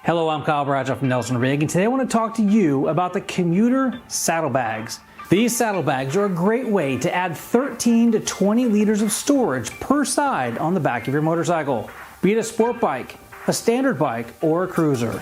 Hello, I'm Kyle Bradshaw from Nelson-Rigg, and today I want to talk to you about the Commuter Saddlebags. These saddlebags are a great way to add 13 to 20 liters of storage per side on the back of your motorcycle, be it a sport bike, a standard bike, or a cruiser.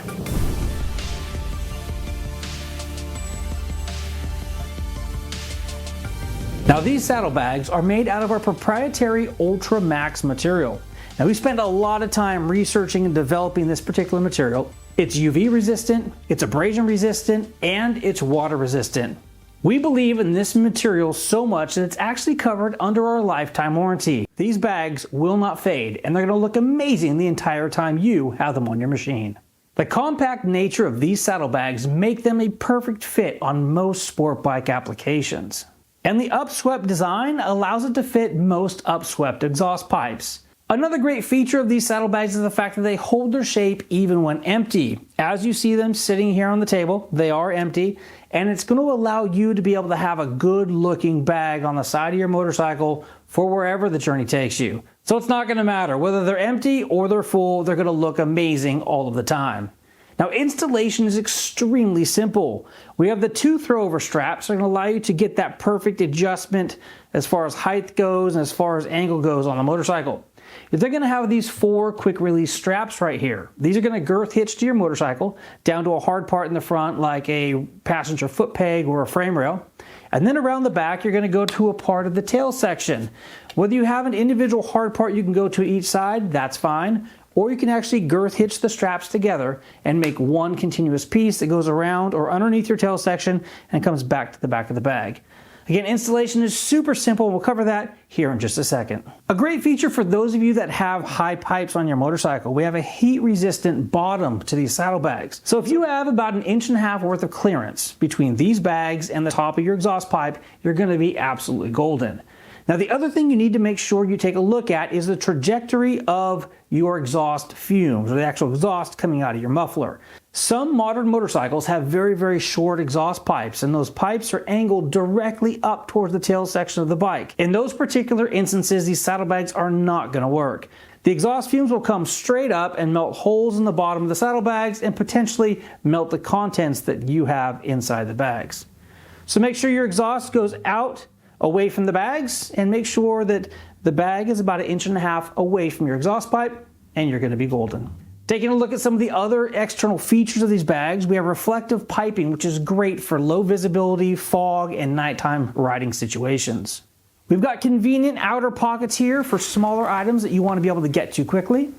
Now, these saddlebags are made out of our proprietary Ultra Max material. Now, we spent a lot of time researching and developing this particular material. It's UV resistant, it's abrasion resistant, and it's water resistant. We believe in this material so much that it's actually covered under our lifetime warranty. These bags will not fade, and they're going to look amazing the entire time you have them on your machine. The compact nature of these saddlebags make them a perfect fit on most sport bike applications. And the upswept design allows it to fit most upswept exhaust pipes. Another great feature of these saddlebags is the fact that they hold their shape even when empty. As you see them sitting here on the table, they are empty, and it's going to allow you to be able to have a good looking bag on the side of your motorcycle for wherever the journey takes you. So it's not going to matter whether they're empty or they're full, they're going to look amazing all of the time. Now, installation is extremely simple. We have the two throwover straps that are going to allow you to get that perfect adjustment as far as height goes and as far as angle goes on the motorcycle. They're going to have these four quick release straps right here. These are going to girth hitch to your motorcycle down to a hard part in the front like a passenger foot peg or a frame rail. And then around the back, you're going to go to a part of the tail section. Whether you have an individual hard part you can go to each side, that's fine. Or you can actually girth hitch the straps together and make one continuous piece that goes around or underneath your tail section and comes back to the back of the bag. Again, installation is super simple. We'll cover that here in just a second. A great feature for those of you that have high pipes on your motorcycle, we have a heat-resistant bottom to these saddlebags. So if you have about 1.5 inches worth of clearance between these bags and the top of your exhaust pipe, you're going to be absolutely golden. Now, the other thing you need to make sure you take a look at is the trajectory of your exhaust fumes, or the actual exhaust coming out of your muffler. Some modern motorcycles have very, very short exhaust pipes, and those pipes are angled directly up towards the tail section of the bike. In those particular instances, these saddlebags are not going to work. The exhaust fumes will come straight up and melt holes in the bottom of the saddlebags and potentially melt the contents that you have inside the bags. So make sure your exhaust goes out away from the bags, and make sure that the bag is about 1.5 inches away from your exhaust pipe, and you're going to be golden. Taking a look at some of the other external features of these bags, we have reflective piping, which is great for low visibility, fog, and nighttime riding situations. We've got convenient outer pockets here for smaller items that you want to be able to get to quickly.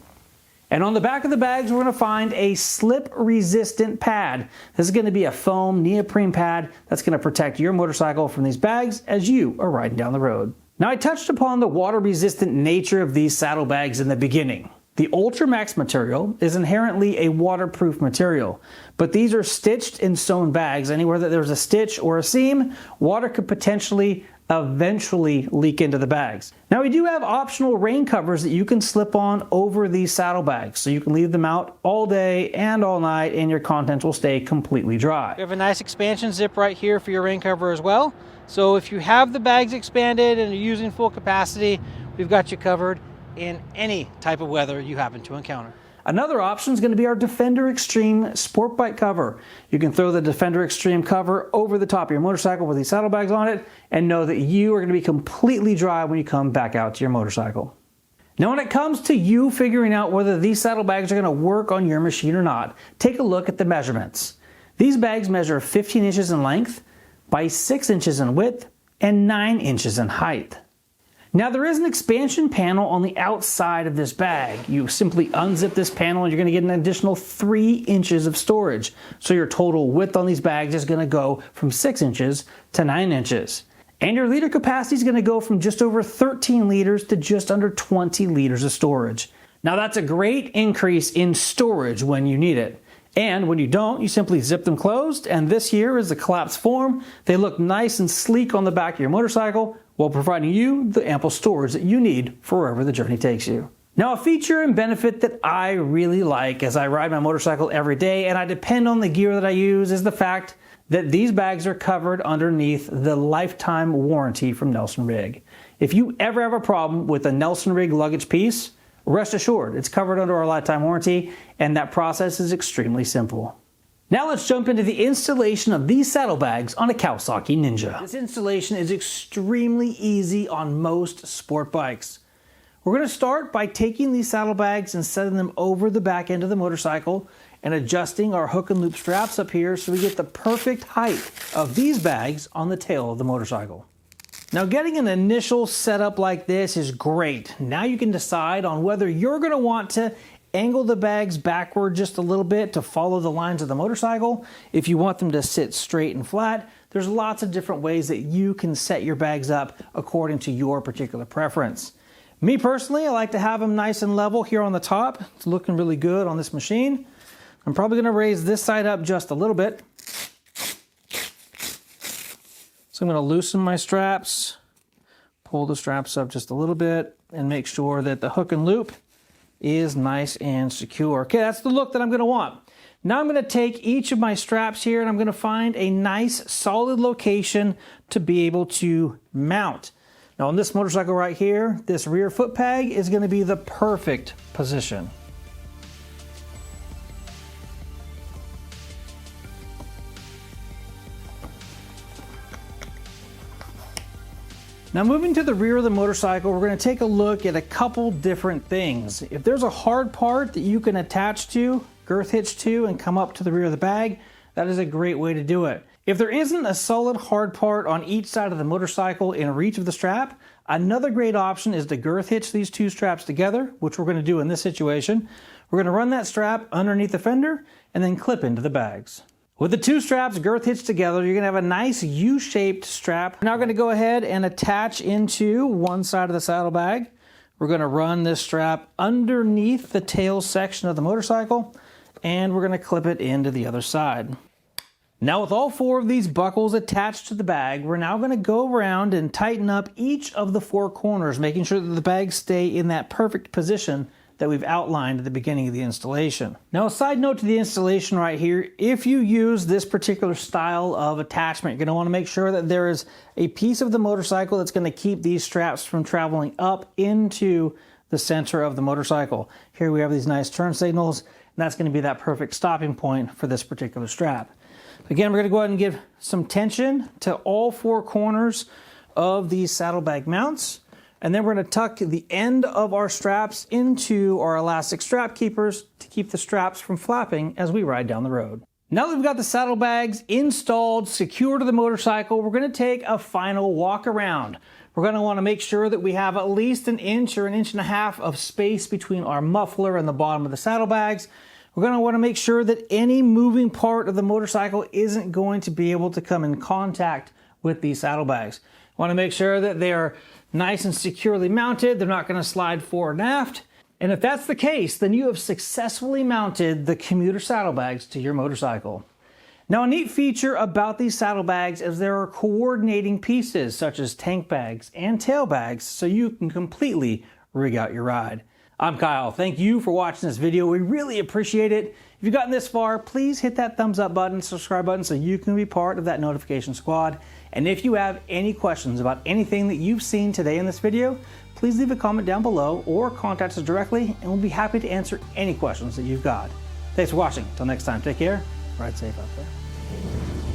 And on the back of the bags, we're going to find a slip-resistant pad. This is going to be a foam neoprene pad that's going to protect your motorcycle from these bags as you are riding down the road. Now, I touched upon the water-resistant nature of these saddlebags in the beginning. The Ultra Max material is inherently a waterproof material, but these are stitched and sewn bags. Anywhere that there's a stitch or a seam, water could potentially eventually leak into the bags. Now, we do have optional rain covers that you can slip on over these saddlebags, so you can leave them out all day and all night and your contents will stay completely dry. We have a nice expansion zip right here for your rain cover as well. So if you have the bags expanded and you're using full capacity, we've got you covered in any type of weather you happen to encounter. Another option is going to be our Defender Extreme Sport Bike cover. You can throw the Defender Extreme cover over the top of your motorcycle with these saddlebags on it and know that you are going to be completely dry when you come back out to your motorcycle. Now, when it comes to you figuring out whether these saddlebags are going to work on your machine or not, take a look at the measurements. These bags measure 15 inches in length by 6 inches in width and 9 inches in height. Now, there is an expansion panel on the outside of this bag. You simply unzip this panel and you're going to get an additional 3 inches of storage. So your total width on these bags is going to go from 6 inches to 9 inches. And your liter capacity is going to go from just over 13 liters to just under 20 liters of storage. Now, that's a great increase in storage when you need it. And when you don't, you simply zip them closed, and this here is the collapsed form. They look nice and sleek on the back of your motorcycle, while providing you the ample storage that you need for wherever the journey takes you. Now, a feature and benefit that I really like as I ride my motorcycle every day and I depend on the gear that I use is the fact that these bags are covered underneath the lifetime warranty from Nelson-Rigg. If you ever have a problem with a Nelson-Rigg luggage piece, Rest assured, it's covered under our lifetime warranty, and that process is extremely simple. Now let's jump into the installation of these saddlebags on a Kawasaki Ninja. This installation is extremely easy on most sport bikes. We're going to start by taking these saddlebags and setting them over the back end of the motorcycle and adjusting our hook and loop straps up here so we get the perfect height of these bags on the tail of the motorcycle. Now getting an initial setup like this is great. Now you can decide on whether you're going to want to angle the bags backward just a little bit to follow the lines of the motorcycle. If you want them to sit straight and flat, there's lots of different ways that you can set your bags up according to your particular preference. Me personally, I like to have them nice and level here on the top. It's looking really good on this machine. I'm probably going to raise this side up just a little bit. So I'm going to loosen my straps, pull the straps up just a little bit, and make sure that the hook and loop is nice and secure. Okay, that's the look that I'm going to want. Now I'm going to take each of my straps here and I'm going to find a nice solid location to be able to mount. Now on this motorcycle right here, this rear foot peg is going to be the perfect position. Now moving to the rear of the motorcycle, we're going to take a look at a couple different things. If there's a hard part that you can attach to, girth hitch to, and come up to the rear of the bag, that is a great way to do it. If there isn't a solid hard part on each side of the motorcycle in reach of the strap, another great option is to girth hitch these two straps together, which we're going to do in this situation. We're going to run that strap underneath the fender and then clip into the bags. With the two straps girth hitched together, you're going to have a nice U-shaped strap. We're now going to go ahead and attach into one side of the saddlebag. We're going to run this strap underneath the tail section of the motorcycle, and we're going to clip it into the other side. Now with all four of these buckles attached to the bag, we're now going to go around and tighten up each of the four corners, making sure that the bags stay in that perfect position that we've outlined at the beginning of the installation. Now a side note to the installation right here, if you use this particular style of attachment, you're going to want to make sure that there is a piece of the motorcycle that's going to keep these straps from traveling up into the center of the motorcycle. Here we have these nice turn signals, and that's going to be that perfect stopping point for this particular strap. Again, we're going to go ahead and give some tension to all four corners of these saddlebag mounts. And then we're going to tuck the end of our straps into our elastic strap keepers to keep the straps from flapping as we ride down the road. Now that we've got the saddlebags installed, secure to the motorcycle, we're going to take a final walk around. We're going to want to make sure that we have at least an inch or an inch and a half of space between our muffler and the bottom of the saddlebags. We're going to want to make sure that any moving part of the motorcycle isn't going to be able to come in contact with these saddlebags. We want to make sure that they are nice and securely mounted. They're not going to slide forward and aft. And if that's the case, then you have successfully mounted the Commuter Saddlebags to your motorcycle. Now, a neat feature about these saddlebags is there are coordinating pieces such as tank bags and tail bags so you can completely rig out your ride. I'm Kyle. Thank you for watching this video. We really appreciate it. If you've gotten this far, please hit that thumbs up button, subscribe button so you can be part of that notification squad. And if you have any questions about anything that you've seen today in this video, please leave a comment down below or contact us directly and we'll be happy to answer any questions that you've got. Thanks for watching. Until next time, take care. Ride safe out there.